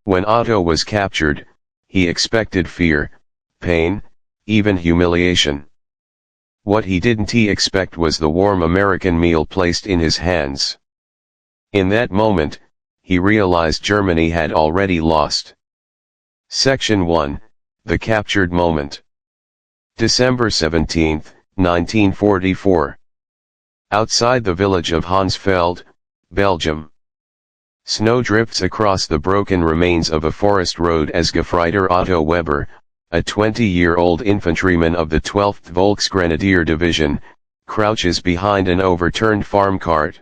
When Otto was captured, he expected fear, pain, even humiliation. What he didn't expect was the warm American meal placed in his hands. In that moment, he realized Germany had already lost. Section 1, The Captured Moment. December 17, 1944. Outside the village of Hansfeld, Belgium. Snow drifts across the broken remains of a forest road as Gefreiter Otto Weber, a 20-year-old infantryman of the 12th Volksgrenadier Division, crouches behind an overturned farm cart.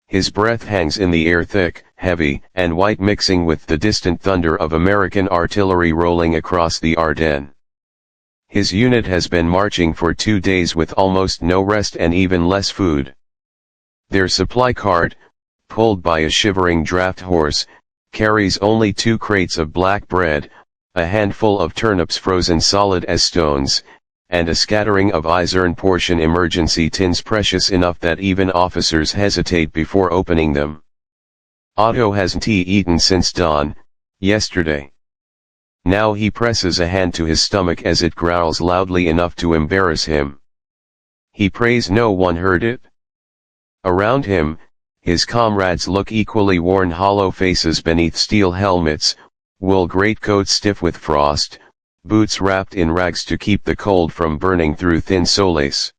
His breath hangs in the air thick, heavy, and white, mixing with the distant thunder of American artillery rolling across the Ardennes. His unit has been marching for 2 days with almost no rest and even less food. Their supply cart, pulled by a shivering draft horse, carries only 2 crates of black bread, a handful of turnips frozen solid as stones, and a scattering of Eisern portion emergency tins precious enough that even officers hesitate before opening them. Otto hasn't eaten since dawn, yesterday. Now he presses a hand to his stomach as it growls loudly enough to embarrass him. He prays no one heard it. Around him, his comrades look equally worn, hollow faces beneath steel helmets, wool greatcoats stiff with frost, boots wrapped in rags to keep the cold from burning through thin soles.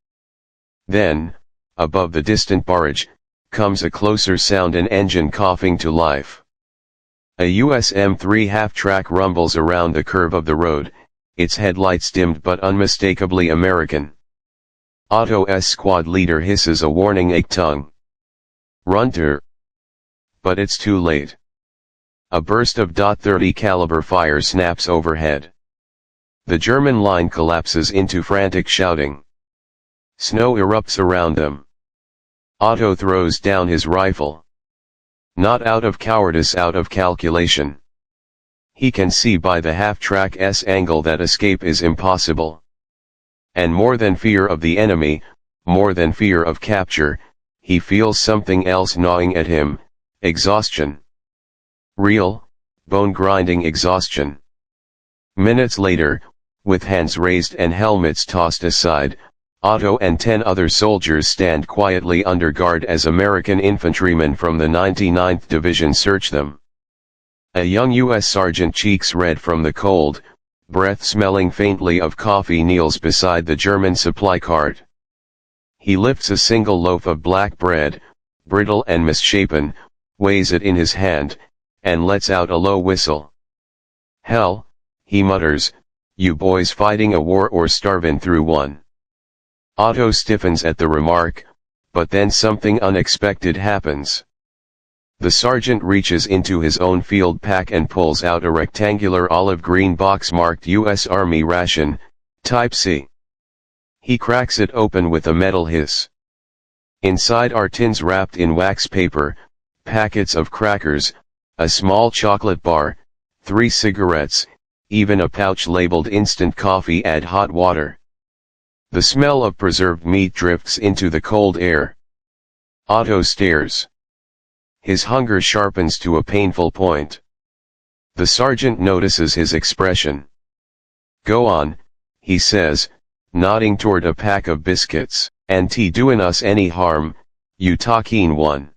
Then, above the distant barrage, comes a closer sound, an engine coughing to life. A US M3 half-track rumbles around the curve of the road, its headlights dimmed but unmistakably American. Otto's squad leader hisses a warning Achtung. Runter. But it's too late. A burst of .30 caliber fire snaps overhead. The German line collapses into frantic shouting. Snow erupts around them. Otto throws down his rifle. Not out of cowardice, out of calculation. He can see by the half-track's angle that escape is impossible. And more than fear of the enemy, more than fear of capture, he feels something else gnawing at him, exhaustion. Real, bone-grinding exhaustion. Minutes later, with hands raised and helmets tossed aside, Otto and 10 other soldiers stand quietly under guard as American infantrymen from the 99th Division search them. A young U.S. sergeant, cheeks red from the cold, breath smelling faintly of coffee, kneels beside the German supply cart. He lifts a single loaf of black bread, brittle and misshapen, weighs it in his hand, and lets out a low whistle. Hell, he mutters, you boys fighting a war or starvin' through one. Otto stiffens at the remark, but then something unexpected happens. The sergeant reaches into his own field pack and pulls out a rectangular olive green box marked U.S. Army ration, Type C. He cracks it open with a metal hiss. Inside are tins wrapped in wax paper, packets of crackers, a small chocolate bar, 3 cigarettes, even a pouch labeled instant coffee, add hot water. The smell of preserved meat drifts into the cold air. Otto stares. His hunger sharpens to a painful point. The sergeant notices his expression. Go on, he says, nodding toward a pack of biscuits, and doin' us any harm, you talkin' one.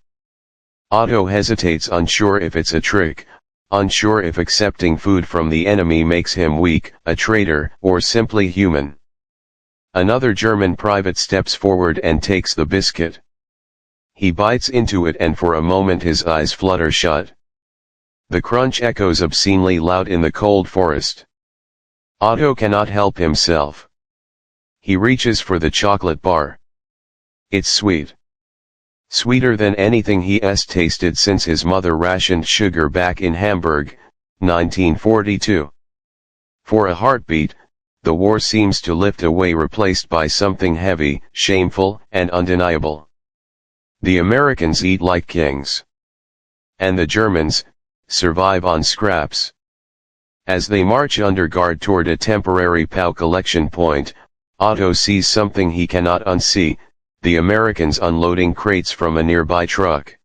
Otto hesitates, unsure if it's a trick, unsure if accepting food from the enemy makes him weak, a traitor, or simply human. Another German private steps forward and takes the biscuit. He bites into it and for a moment his eyes flutter shut. The crunch echoes obscenely loud in the cold forest. Otto cannot help himself. He reaches for the chocolate bar. It's sweet. Sweeter than anything he's tasted since his mother rationed sugar back in Hamburg, 1942. For a heartbeat, the war seems to lift away, replaced by something heavy, shameful, and undeniable. The Americans eat like kings. And the Germans survive on scraps. As they march under guard toward a temporary POW collection point, Otto sees something he cannot unsee, the Americans unloading crates from a nearby truck.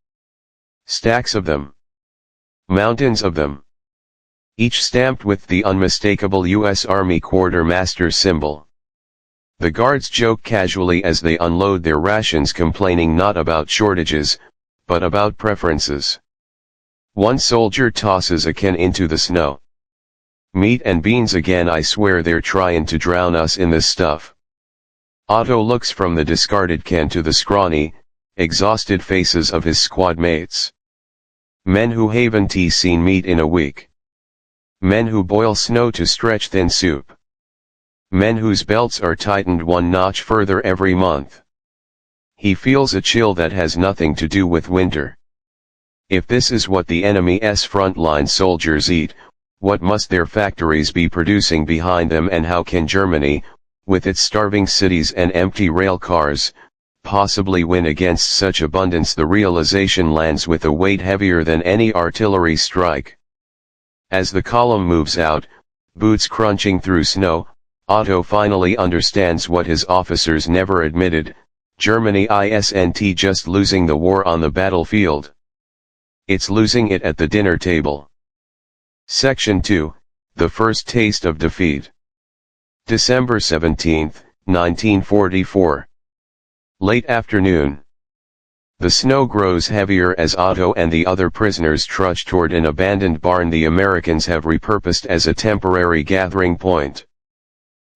Stacks of them. Mountains of them. each stamped with the unmistakable U.S. Army quartermaster symbol. The guards joke casually as they unload their rations, complaining not about shortages, but about preferences. One soldier tosses a can into the snow. "Meat and beans again, I swear they're trying to drown us in this stuff." Otto looks from the discarded can to the scrawny, exhausted faces of his squad mates. Men who haven't seen meat in a week. Men who boil snow to stretch thin soup. Men whose belts are tightened one notch further every month. He feels a chill that has nothing to do with winter. If this is what the enemy's frontline soldiers eat, what must their factories be producing behind them, and how can Germany, with its starving cities and empty rail cars, possibly win against such abundance? The realization lands with a weight heavier than any artillery strike. As the column moves out, boots crunching through snow, Otto finally understands what his officers never admitted: Germany isn't just losing the war on the battlefield. It's losing it at the dinner table. Section 2, The First Taste of Defeat. December 17, 1944. Late afternoon. The snow grows heavier as Otto and the other prisoners trudge toward an abandoned barn the Americans have repurposed as a temporary gathering point.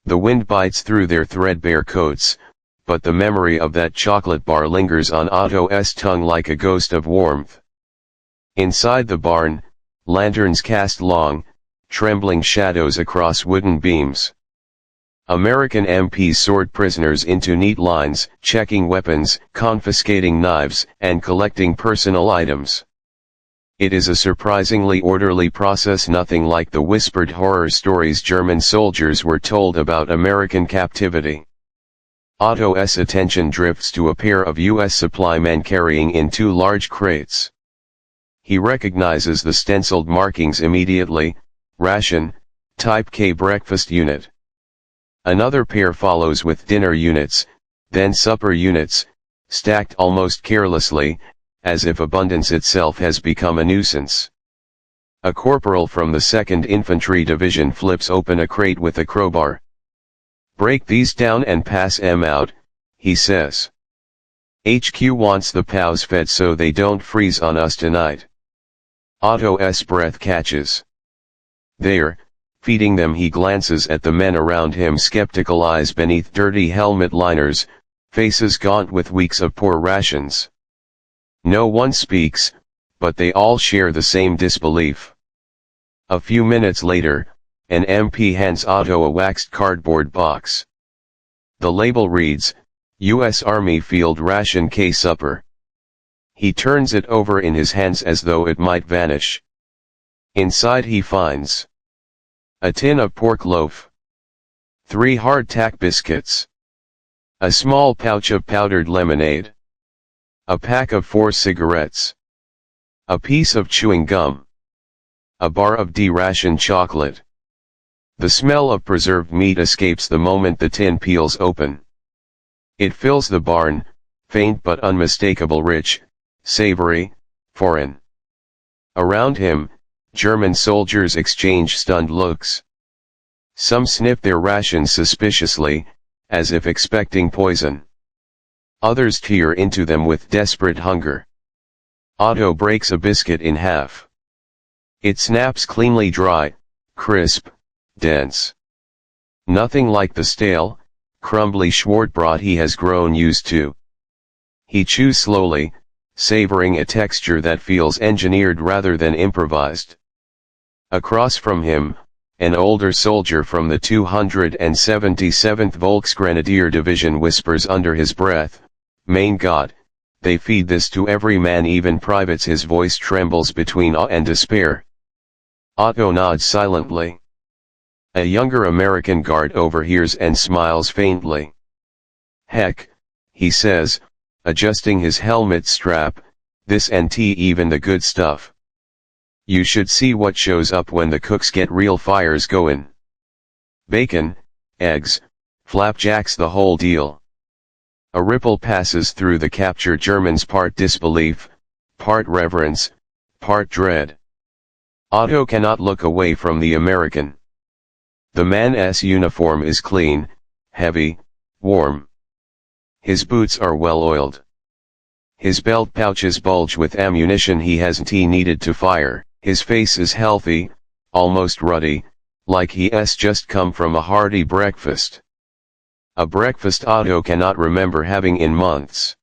The wind bites through their threadbare coats, but the memory of that chocolate bar lingers on Otto's tongue like a ghost of warmth. Inside the barn, lanterns cast long, trembling shadows across wooden beams. American MPs sort prisoners into neat lines, checking weapons, confiscating knives, and collecting personal items. It is a surprisingly orderly process, nothing like the whispered horror stories German soldiers were told about American captivity. Otto's attention drifts to a pair of U.S. supply men carrying in two large crates. He recognizes the stenciled markings immediately: ration, Type K breakfast unit. Another pair follows with dinner units, then supper units, stacked almost carelessly, as if abundance itself has become a nuisance. A corporal from the 2nd Infantry Division flips open a crate with a crowbar. "Break these down and pass 'em out," he says. "HQ wants the POWs fed so they don't freeze on us tonight." Otto's breath catches. "There, feeding them." He glances at the men around him, skeptical eyes beneath dirty helmet liners, faces gaunt with weeks of poor rations. No one speaks, but they all share the same disbelief. A few minutes later, an MP hands Otto a waxed cardboard box. The label reads, U.S. Army Field Ration K Supper. He turns it over in his hands as though it might vanish. Inside he finds a tin of pork loaf, 3 hardtack biscuits, a small pouch of powdered lemonade, a pack of 4 cigarettes, a piece of chewing gum, a bar of D-ration chocolate. The smell of preserved meat escapes the moment the tin peels open. It fills the barn, faint but unmistakable, rich, savory, foreign. Around him, German soldiers exchange stunned looks. Some sniff their rations suspiciously, as if expecting poison. Others tear into them with desperate hunger. Otto breaks a biscuit in half. It snaps cleanly dry, crisp, dense. Nothing like the stale, crumbly Schwarzbrot he has grown used to. He chews slowly, savoring a texture that feels engineered rather than improvised. Across from him, an older soldier from the 277th Volksgrenadier Division whispers under his breath, "Mein Gott, they feed this to every man, even privates." His voice trembles between awe and despair. Otto nods silently. A younger American guard overhears and smiles faintly. "Heck," he says, adjusting his helmet strap, "this ain't even the good stuff. You should see what shows up when the cooks get real fires goin'. Bacon, eggs, flapjacks, the whole deal." A ripple passes through the captured Germans, part disbelief, part reverence, part dread. Otto cannot look away from the American. The man's uniform is clean, heavy, warm. His boots are well oiled. His belt pouches bulge with ammunition he hasn't needed to fire. His face is healthy, almost ruddy, like he's just come from a hearty breakfast. A breakfast Otto cannot remember having in months.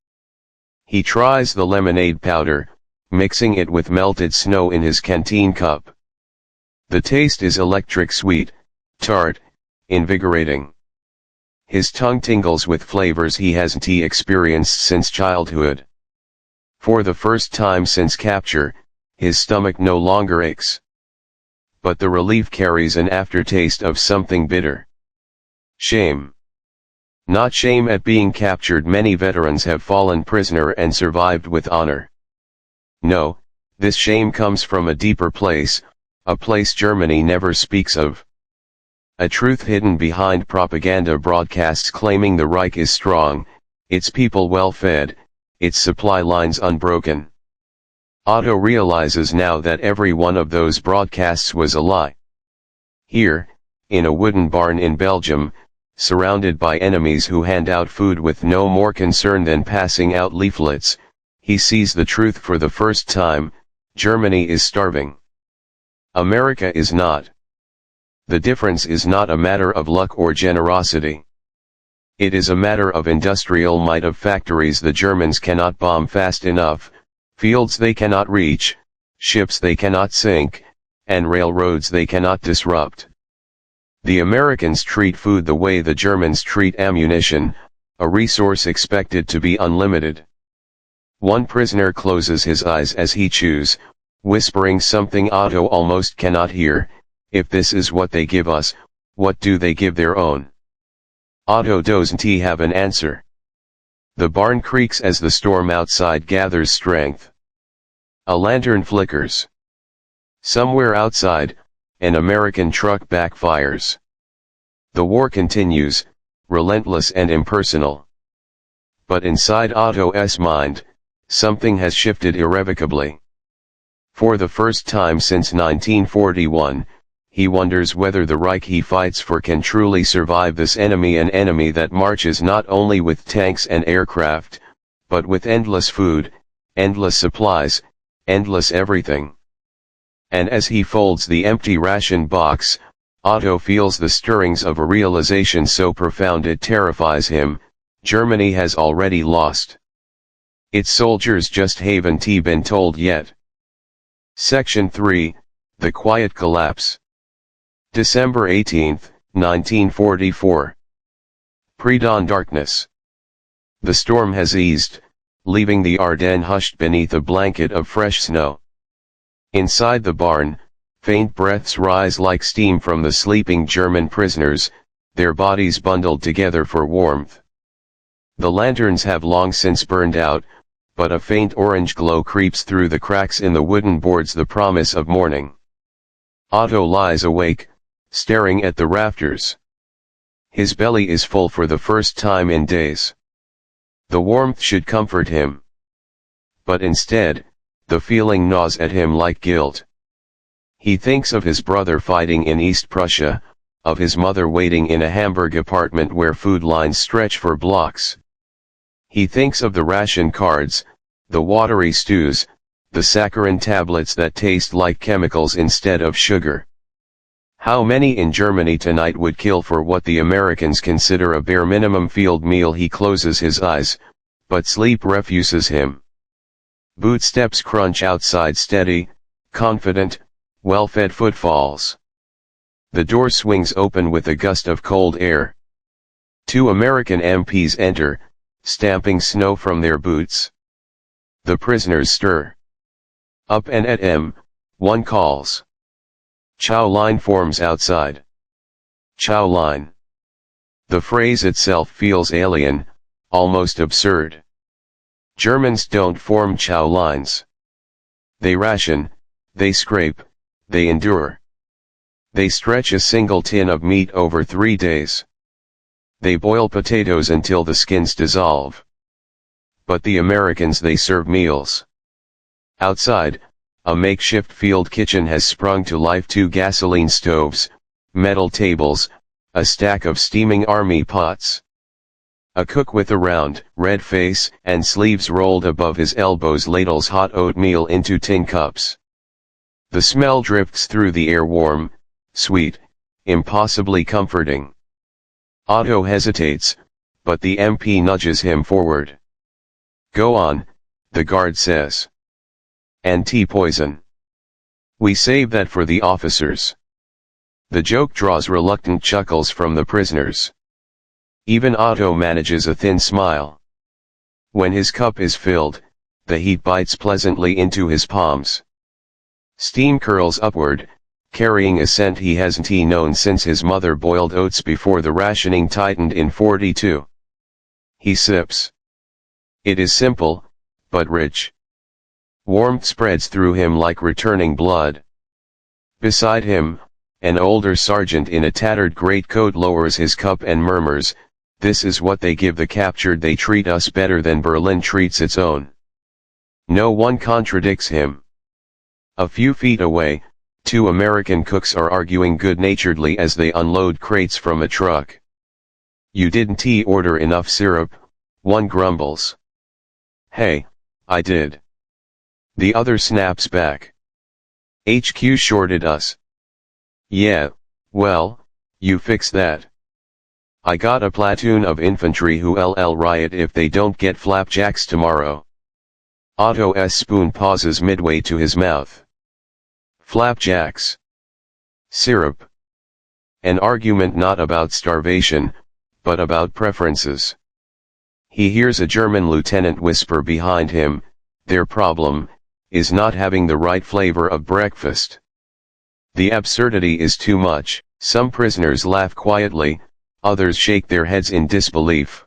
He tries the lemonade powder, mixing it with melted snow in his canteen cup. The taste is electric sweet, tart, invigorating. His tongue tingles with flavors he hasn't experienced since childhood. For the first time since capture, his stomach no longer aches. But the relief carries an aftertaste of something bitter. Shame. Not shame at being captured. Many veterans have fallen prisoner and survived with honor. No, this shame comes from a deeper place, a place Germany never speaks of. A truth hidden behind propaganda broadcasts claiming the Reich is strong, its people well fed, its supply lines unbroken. Otto realizes now that every one of those broadcasts was a lie. Here, in a wooden barn in Belgium, surrounded by enemies who hand out food with no more concern than passing out leaflets, he sees the truth for the first time: Germany is starving. America is not. The difference is not a matter of luck or generosity. It is a matter of industrial might, of factories the Germans cannot bomb fast enough, fields they cannot reach, ships they cannot sink, and railroads they cannot disrupt. The Americans treat food the way the Germans treat ammunition, a resource expected to be unlimited. One prisoner closes his eyes as he chews, whispering something Otto almost cannot hear: if this is what they give us, what do they give their own? Otto doesn't have an answer. The barn creaks as the storm outside gathers strength. A lantern flickers. Somewhere outside, an American truck backfires. The war continues, relentless and impersonal. But inside Otto's mind, something has shifted irrevocably. For the first time since 1941, he wonders whether the Reich he fights for can truly survive this enemy, an enemy that marches not only with tanks and aircraft, but with endless food, endless supplies, endless everything. And as he folds the empty ration box, Otto feels the stirrings of a realization so profound it terrifies him: Germany has already lost. Its soldiers just haven't been told yet. Section 3, The Quiet Collapse. December 18, 1944. Pre-dawn darkness. The storm has eased, leaving the Ardennes hushed beneath a blanket of fresh snow. Inside the barn, faint breaths rise like steam from the sleeping German prisoners, their bodies bundled together for warmth. The lanterns have long since burned out, but a faint orange glow creeps through the cracks in the wooden boards, the promise of morning. Otto lies awake, staring at the rafters. His belly is full for the first time in days. The warmth should comfort him. But instead, the feeling gnaws at him like guilt. He thinks of his brother fighting in East Prussia, of his mother waiting in a Hamburg apartment where food lines stretch for blocks. He thinks of the ration cards, the watery stews, the saccharin tablets that taste like chemicals instead of sugar. How many in Germany tonight would kill for what the Americans consider a bare minimum field meal? He closes his eyes, but sleep refuses him. Bootsteps crunch outside, steady, confident, well-fed footfalls. The door swings open with a gust of cold air. 2 American MPs enter, stamping snow from their boots. The prisoners stir. Up and at 'em, one calls. Chow line forms outside. Chow line. The phrase itself feels alien, almost absurd. Germans don't form chow lines. They ration, they scrape, they endure. They stretch a single tin of meat over 3 days. They boil potatoes until the skins dissolve. But the Americans, they serve meals. Outside, a makeshift field kitchen has sprung to life: 2 gasoline stoves, metal tables, a stack of steaming army pots. A cook with a round, red face and sleeves rolled above his elbows ladles hot oatmeal into tin cups. The smell drifts through the air, warm, sweet, impossibly comforting. Otto hesitates, but the MP nudges him forward. "Go on," the guard says. "Anti-poison. We save that for the officers." The joke draws reluctant chuckles from the prisoners. Even Otto manages a thin smile. When his cup is filled, the heat bites pleasantly into his palms. Steam curls upward, carrying a scent he hasn't known since his mother boiled oats before the rationing tightened in 42. He sips. It is simple, but rich. Warmth spreads through him like returning blood. Beside him, an older sergeant in a tattered greatcoat lowers his cup and murmurs, "This is what they give the captured. They treat us better than Berlin treats its own." No one contradicts him. A few feet away, 2 American cooks are arguing good-naturedly as they unload crates from a truck. "You didn't order enough syrup," one grumbles. "Hey, I did." The other snaps back. "HQ shorted us." "Yeah, well, you fix that. I got a platoon of infantry who'll riot if they don't get flapjacks tomorrow." Otto's spoon pauses midway to his mouth. Flapjacks. Syrup. An argument not about starvation, but about preferences. He hears a German lieutenant whisper behind him, "Their problem is not having the right flavor of breakfast." The absurdity is too much. Some prisoners laugh quietly, others shake their heads in disbelief.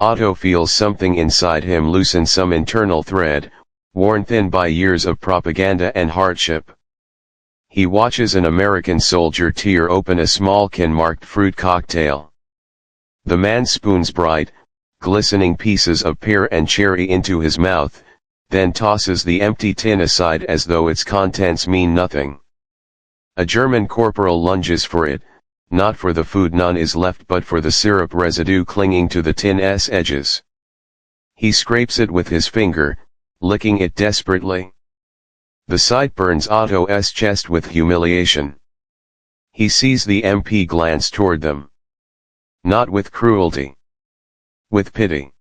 Otto feels something inside him loosen, some internal thread, worn thin by years of propaganda and hardship. He watches an American soldier tear open a small can-marked fruit cocktail. The man spoons bright, glistening pieces of pear and cherry into his mouth, then tosses the empty tin aside as though its contents mean nothing. A German corporal lunges for it, not for the food none is left but for the syrup residue clinging to the tin's edges. He scrapes it with his finger, licking it desperately. The sight burns Otto's chest with humiliation. He sees the MP glance toward them. Not with cruelty. With pity.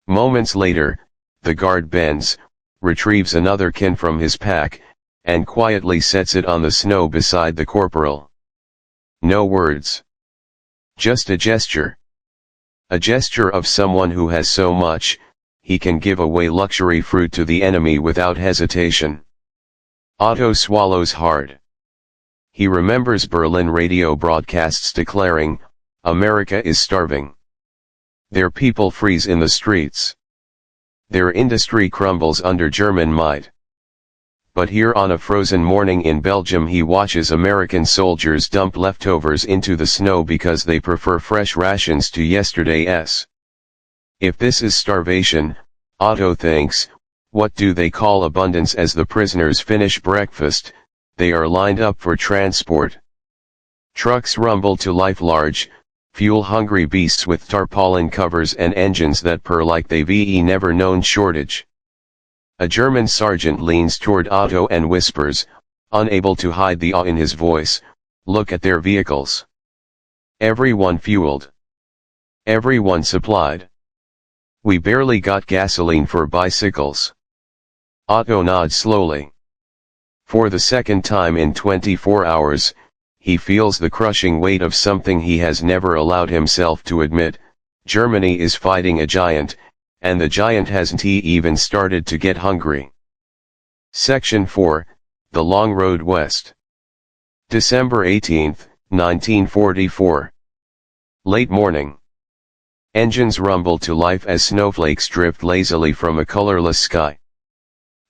Moments later, the guard bends, retrieves another can from his pack, and quietly sets it on the snow beside the corporal. No words. Just a gesture. A gesture of someone who has so much, he can give away luxury fruit to the enemy without hesitation. Otto swallows hard. He remembers Berlin radio broadcasts declaring, "America is starving. Their people freeze in the streets. Their industry crumbles under German might." But here on a frozen morning in Belgium he watches American soldiers dump leftovers into the snow because they prefer fresh rations to yesterday's. If this is starvation, Otto thinks, what do they call abundance? As the prisoners finish breakfast, they are lined up for transport. Trucks rumble to life, large, fuel-hungry beasts with tarpaulin covers and engines that purr like they've never known shortage. A German sergeant leans toward Otto and whispers, unable to hide the awe in his voice, "Look at their vehicles. Everyone fueled. Everyone supplied. We barely got gasoline for bicycles." Otto nods slowly. For the second time in 24 hours, he feels the crushing weight of something he has never allowed himself to admit: Germany is fighting a giant, and the giant hasn't even started to get hungry. Section 4, The Long Road West. December 18, 1944. Late morning. Engines rumble to life as snowflakes drift lazily from a colorless sky.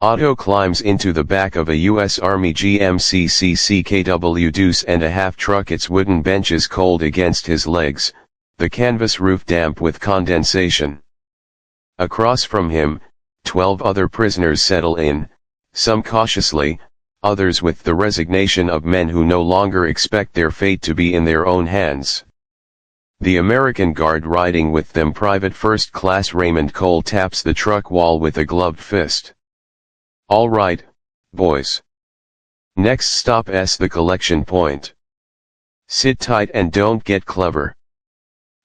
Otto climbs into the back of a U.S. Army GMC CCKW deuce and a half truck, its wooden benches cold against his legs, the canvas roof damp with condensation. Across from him, 12 other prisoners settle in, some cautiously, others with the resignation of men who no longer expect their fate to be in their own hands. The American guard riding with them, Private First Class Raymond Cole, taps the truck wall with a gloved fist. "All right, boys. Next stop's the collection point. Sit tight and don't get clever."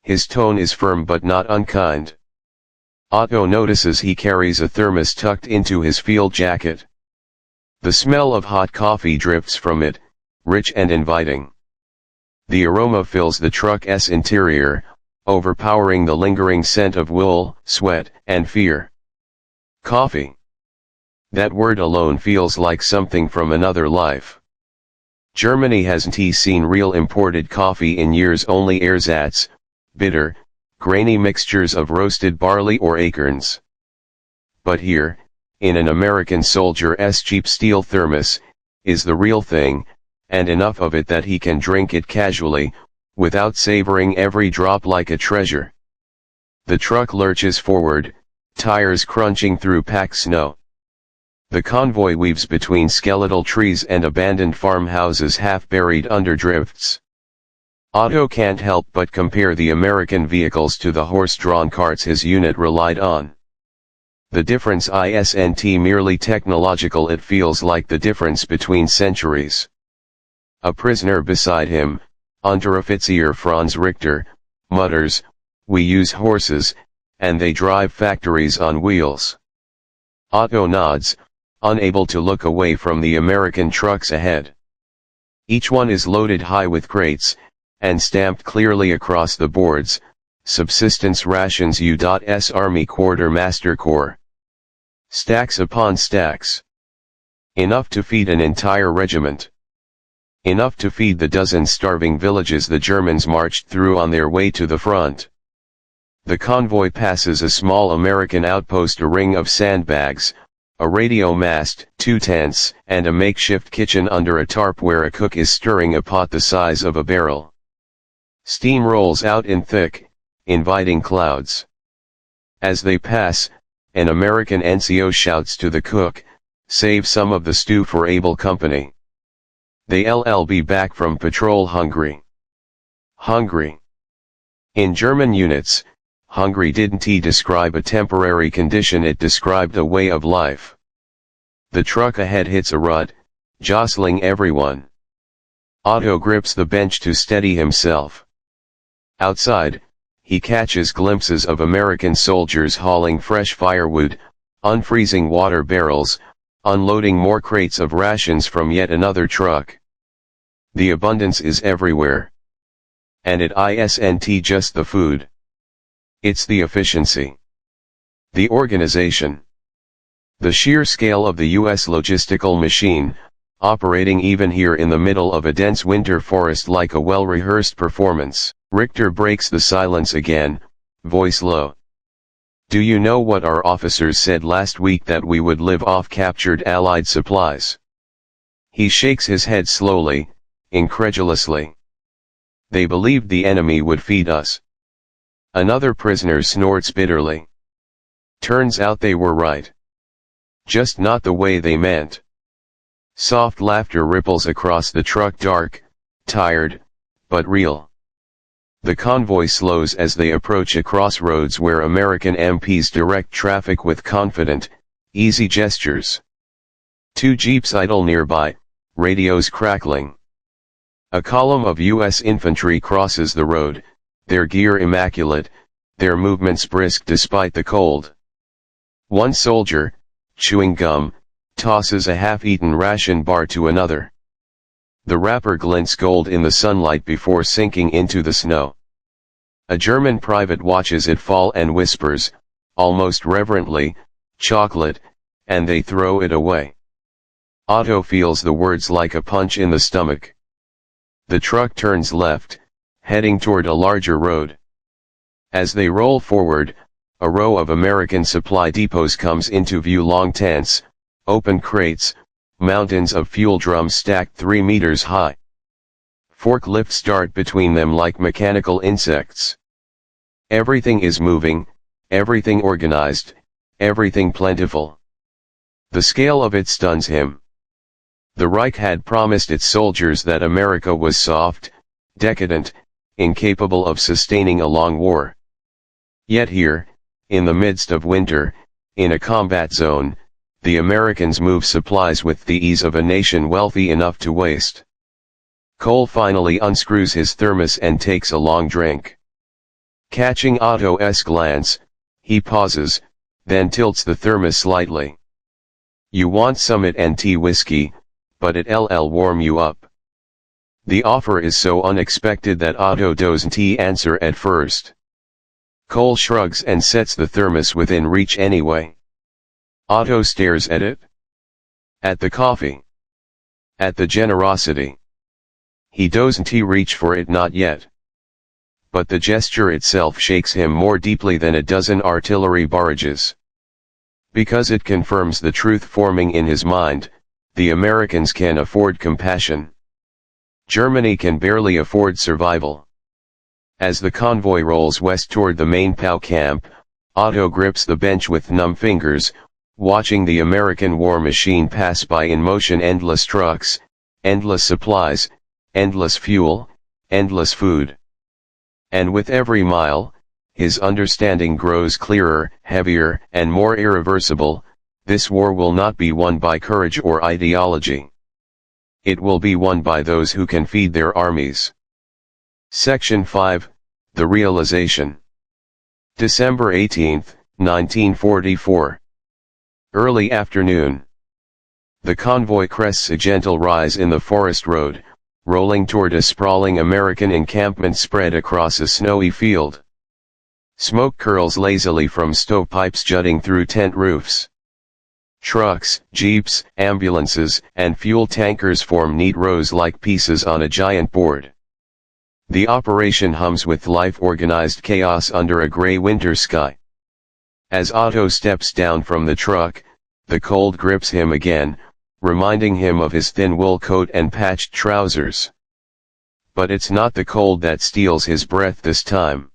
His tone is firm but not unkind. Otto notices he carries a thermos tucked into his field jacket. The smell of hot coffee drifts from it, rich and inviting. The aroma fills the truck's interior, overpowering the lingering scent of wool, sweat, and fear. Coffee. That word alone feels like something from another life. Germany hasn't seen real imported coffee in years, only ersatz, bitter, grainy mixtures of roasted barley or acorns. But here, in an American soldier's cheap steel thermos, is the real thing, and enough of it that he can drink it casually, without savoring every drop like a treasure. The truck lurches forward, tires crunching through packed snow. The convoy weaves between skeletal trees and abandoned farmhouses half buried under drifts. Otto can't help but compare the American vehicles to the horse-drawn carts his unit relied on. The difference isn't merely technological, it feels like the difference between centuries. A prisoner beside him, Unteroffizier Franz Richter, mutters, "We use horses, and they drive factories on wheels." Otto nods, unable to look away from the American trucks ahead. Each one is loaded high with crates, and stamped clearly across the boards, "Subsistence Rations U.S. Army Quartermaster Corps." Stacks upon stacks. Enough to feed an entire regiment. Enough to feed the dozen starving villages the Germans marched through on their way to the front. The convoy passes a small American outpost, a ring of sandbags, a radio mast, 2 tents, and a makeshift kitchen under a tarp where a cook is stirring a pot the size of a barrel. Steam rolls out in thick, inviting clouds. As they pass, an American NCO shouts to the cook, "Save some of the stew for able company. They'll be back from patrol hungry." Hungry. In German units, hungry didn't describe a temporary condition, it described a way of life. The truck ahead hits a rut, jostling everyone. Otto grips the bench to steady himself. Outside, he catches glimpses of American soldiers hauling fresh firewood, unfreezing water barrels, unloading more crates of rations from yet another truck. The abundance is everywhere. And it isn't just the food. It's the efficiency. The organization. The sheer scale of the U.S. logistical machine, operating even here in the middle of a dense winter forest like a well-rehearsed performance. Richter breaks the silence again, voice low. "Do you know what our officers said last week, that we would live off captured Allied supplies?" He shakes his head slowly, incredulously. "They believed the enemy would feed us." Another prisoner snorts bitterly. "Turns out they were right. Just not the way they meant." Soft laughter ripples across the truck, dark, tired, but real. The convoy slows as they approach a crossroads where American MPs direct traffic with confident, easy gestures. 2 jeeps idle nearby, radios crackling. A column of U.S. infantry crosses the road, their gear immaculate, their movements brisk despite the cold. One soldier, chewing gum, tosses a half-eaten ration bar to another. The wrapper glints gold in the sunlight before sinking into the snow. A German private watches it fall and whispers, almost reverently, "Chocolate," and they throw it away. Otto feels the words like a punch in the stomach. The truck turns left, heading toward a larger road. As they roll forward, a row of American supply depots comes into view, long tents, open crates, mountains of fuel drums stacked 3 meters high. Forklifts dart between them like mechanical insects. Everything is moving, everything organized, everything plentiful. The scale of it stuns him. The Reich had promised its soldiers that America was soft, decadent, incapable of sustaining a long war. Yet here, in the midst of winter, in a combat zone, the Americans move supplies with the ease of a nation wealthy enough to waste. Cole finally unscrews his thermos and takes a long drink. Catching Otto's glance, he pauses, then tilts the thermos slightly. "You want some it&t whiskey, but it'll warm you up." The offer is so unexpected that Otto doesn't answer at first. Cole shrugs and sets the thermos within reach anyway. Otto stares at it. At the coffee. At the generosity. He doesn't reach for it, not yet. But the gesture itself shakes him more deeply than a dozen artillery barrages. Because it confirms the truth forming in his mind: the Americans can afford compassion. Germany can barely afford survival. As the convoy rolls west toward the main POW camp, Otto grips the bench with numb fingers, watching the American war machine pass by in motion: endless trucks, endless supplies, endless fuel, endless food. And with every mile, his understanding grows clearer, heavier, and more irreversible: this war will not be won by courage or ideology. It will be won by those who can feed their armies. Section 5, The Realization. December 18, 1944. Early afternoon. The convoy crests a gentle rise in the forest road, rolling toward a sprawling American encampment spread across a snowy field. Smoke curls lazily from stovepipes jutting through tent roofs. Trucks, jeeps, ambulances, and fuel tankers form neat rows like pieces on a giant board. The operation hums with life-organized chaos under a gray winter sky. As Otto steps down from the truck, the cold grips him again, reminding him of his thin wool coat and patched trousers. But it's not the cold that steals his breath this time.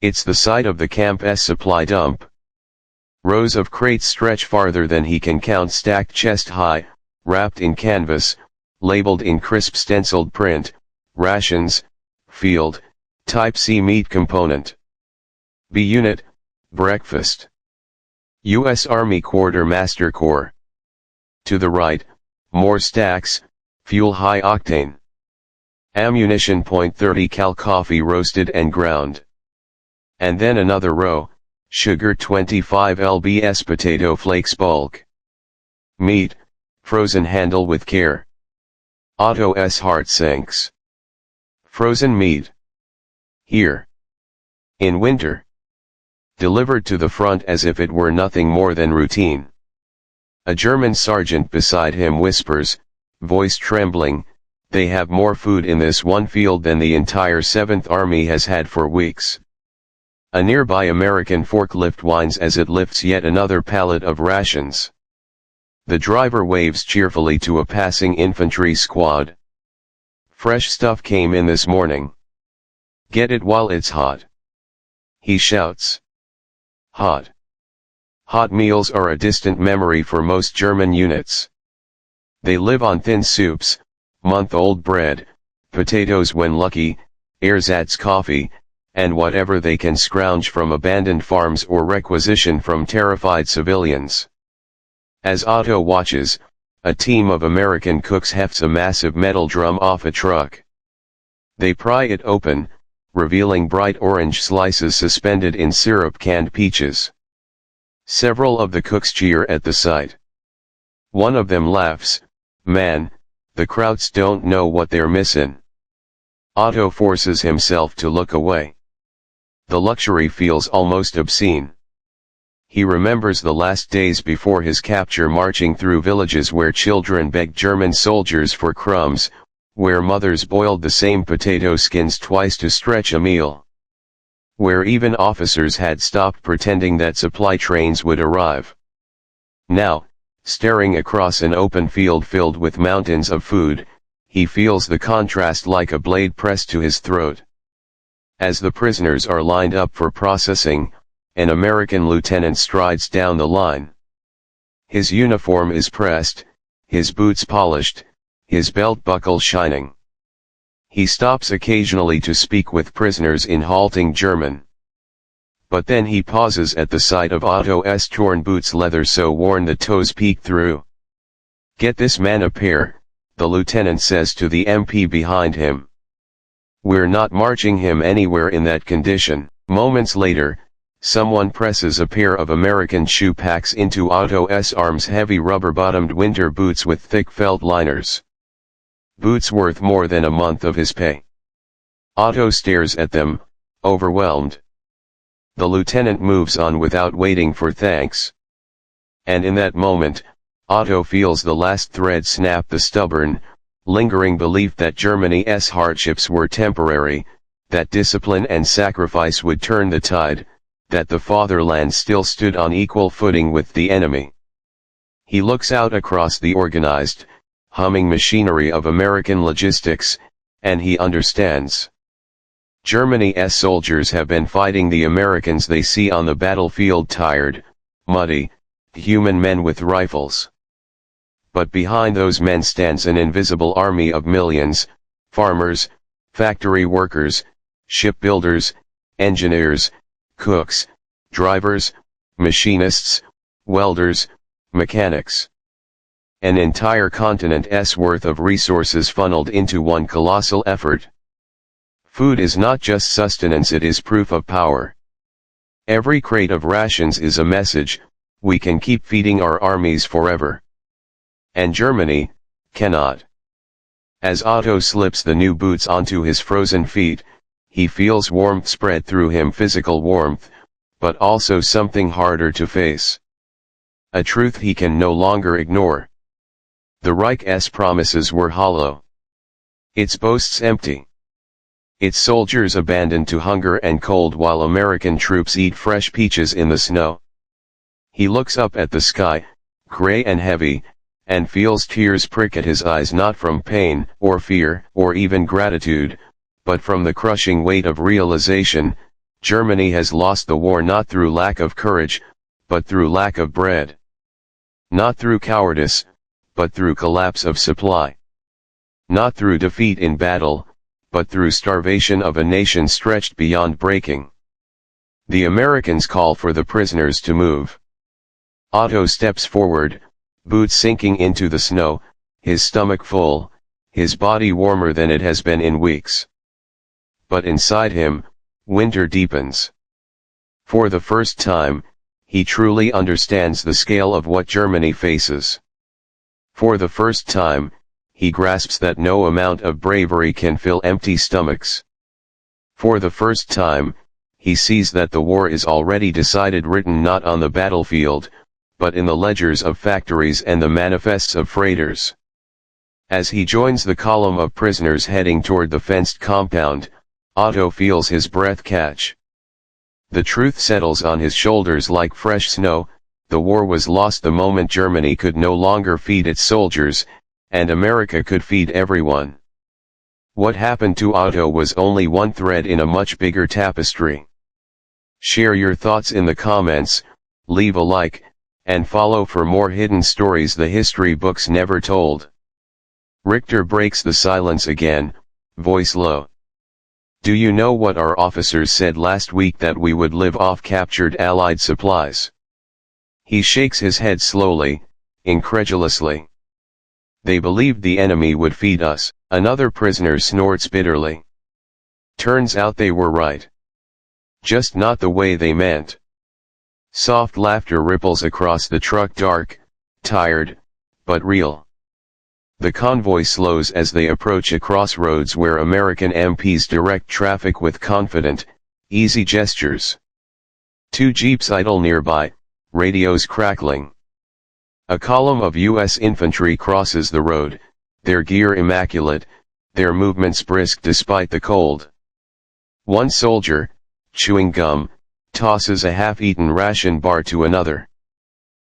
It's the sight of the camp's supply dump. Rows of crates stretch farther than he can count, stacked chest high, wrapped in canvas, labeled in crisp stenciled print: rations, field, Type C meat component. B unit, breakfast. U.S. Army Quartermaster Corps. To the right, more stacks, fuel high octane. Ammunition .30 cal coffee roasted and ground. And then another row, sugar 25 lbs potato flakes bulk. Meat, frozen, handle with care. Otto's heart sinks. Frozen meat. Here. In winter. Delivered to the front as if it were nothing more than routine. A German sergeant beside him whispers, voice trembling, "They have more food in this one field than the entire 7th Army has had for weeks." A nearby American forklift whines as it lifts yet another pallet of rations. The driver waves cheerfully to a passing infantry squad. "Fresh stuff came in this morning. Get it while it's hot," he shouts. Hot. Hot meals are a distant memory for most German units. They live on thin soups, month-old bread, potatoes when lucky, ersatz coffee, and whatever they can scrounge from abandoned farms or requisition from terrified civilians. As Otto watches, a team of American cooks hefts a massive metal drum off a truck. They pry it open, revealing bright orange slices suspended in syrup-canned peaches. Several of the cooks cheer at the sight. One of them laughs, "Man, the Krauts don't know what they're missin'." Otto forces himself to look away. The luxury feels almost obscene. He remembers the last days before his capture, marching through villages where children begged German soldiers for crumbs, where mothers boiled the same potato skins twice to stretch a meal. Where even officers had stopped pretending that supply trains would arrive. Now, staring across an open field filled with mountains of food, he feels the contrast like a blade pressed to his throat. As the prisoners are lined up for processing, an American lieutenant strides down the line. His uniform is pressed, his boots polished, his belt buckle shining. He stops occasionally to speak with prisoners in halting German. But then he pauses at the sight of Otto's torn boots, leather so worn the toes peek through. "Get this man a pair," the lieutenant says to the MP behind him. "We're not marching him anywhere in that condition." Moments later, someone presses a pair of American shoe packs into Otto's arms, heavy rubber-bottomed winter boots with thick felt liners. Boots worth more than a month of his pay. Otto stares at them, overwhelmed. The lieutenant moves on without waiting for thanks. And in that moment, Otto feels the last thread snap, the stubborn, lingering belief that Germany's hardships were temporary, that discipline and sacrifice would turn the tide, that the fatherland still stood on equal footing with the enemy. He looks out across the organized, humming machinery of American logistics, and he understands. Germany's soldiers have been fighting the Americans they see on the battlefield, tired, muddy, human men with rifles. But behind those men stands an invisible army of millions: farmers, factory workers, shipbuilders, engineers, cooks, drivers, machinists, welders, mechanics. An entire continent's worth of resources funneled into one colossal effort. Food is not just sustenance, it is proof of power. Every crate of rations is a message: we can keep feeding our armies forever. And Germany cannot. As Otto slips the new boots onto his frozen feet, he feels warmth spread through him, physical warmth, but also something harder to face. A truth he can no longer ignore. The Reich's promises were hollow. Its boasts empty. Its soldiers abandoned to hunger and cold while American troops eat fresh peaches in the snow. He looks up at the sky, gray and heavy, and feels tears prick at his eyes, not from pain, or fear, or even gratitude, but from the crushing weight of realization: Germany has lost the war not through lack of courage, but through lack of bread. Not through cowardice, but through collapse of supply. Not through defeat in battle, but through starvation of a nation stretched beyond breaking. The Americans call for the prisoners to move. Otto steps forward, boots sinking into the snow, his stomach full, his body warmer than it has been in weeks. But inside him, winter deepens. For the first time, he truly understands the scale of what Germany faces. For the first time, he grasps that no amount of bravery can fill empty stomachs. For the first time, he sees that the war is already decided, written not on the battlefield, but in the ledgers of factories and the manifests of freighters. As he joins the column of prisoners heading toward the fenced compound, Otto feels his breath catch. The truth settles on his shoulders like fresh snow: the war was lost the moment Germany could no longer feed its soldiers, and America could feed everyone. What happened to Otto was only one thread in a much bigger tapestry. Share your thoughts in the comments, leave a like, and follow for more hidden stories the history books never told. Richter breaks the silence again, voice low. "Do you know what our officers said last week? That we would live off captured Allied supplies." He shakes his head slowly, incredulously. "They believed the enemy would feed us." Another prisoner snorts bitterly. "Turns out they were right. Just not the way they meant." Soft laughter ripples across the truck, dark, tired, but real. The convoy slows as they approach a crossroads where American MPs direct traffic with confident, easy gestures. Two jeeps idle nearby, radios crackling. A column of U.S. infantry crosses the road, their gear immaculate, their movements brisk despite the cold. One soldier, chewing gum, tosses a half-eaten ration bar to another.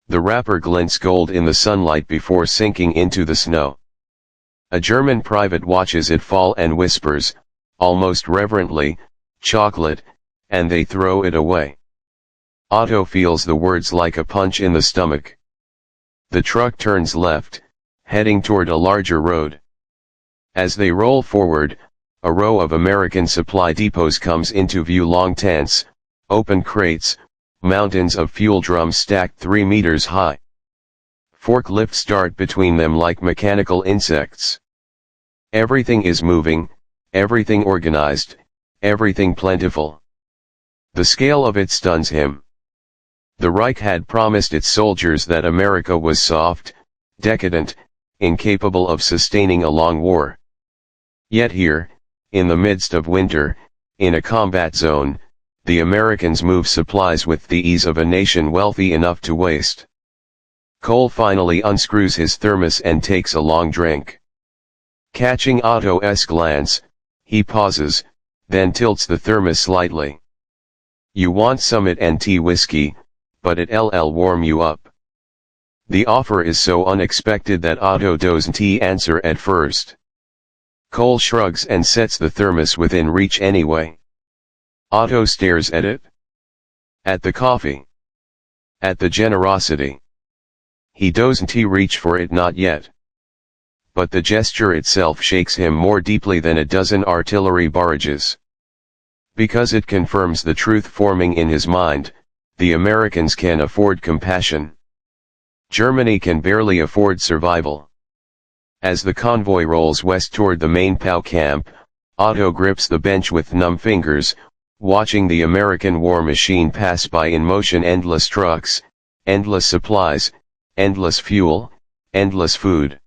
The wrapper glints gold in the sunlight before sinking into the snow. A German private watches it fall and whispers, almost reverently, "Chocolate," and they throw it away. Otto feels the words like a punch in the stomach. The truck turns left, heading toward a larger road. As they roll forward, a row of American supply depots comes into view. Long tents, open crates, mountains of fuel drums stacked 3 meters high. Forklifts dart between them like mechanical insects. Everything is moving, everything organized, everything plentiful. The scale of it stuns him. The Reich had promised its soldiers that America was soft, decadent, incapable of sustaining a long war. Yet here, in the midst of winter, in a combat zone, the Americans move supplies with the ease of a nation wealthy enough to waste. Cole finally unscrews his thermos and takes a long drink. Catching Otto's glance, he pauses, then tilts the thermos slightly. "You want some &T whiskey, but it'll warm you up." The offer is so unexpected that Otto doesn't answer at first. Cole shrugs and sets the thermos within reach anyway. Otto stares at it. At the coffee. At the generosity. He doesn't reach for it, not yet. But the gesture itself shakes him more deeply than a dozen artillery barrages. Because it confirms the truth forming in his mind: the Americans can afford compassion. Germany can barely afford survival. As the convoy rolls west toward the main POW camp, Otto grips the bench with numb fingers, watching the American war machine pass by in motion. Endless trucks, endless supplies, endless fuel, endless food.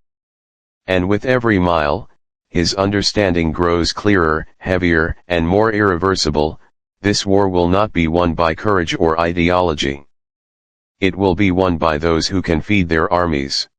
And with every mile, his understanding grows clearer, heavier, and more irreversible: this war will not be won by courage or ideology. It will be won by those who can feed their armies.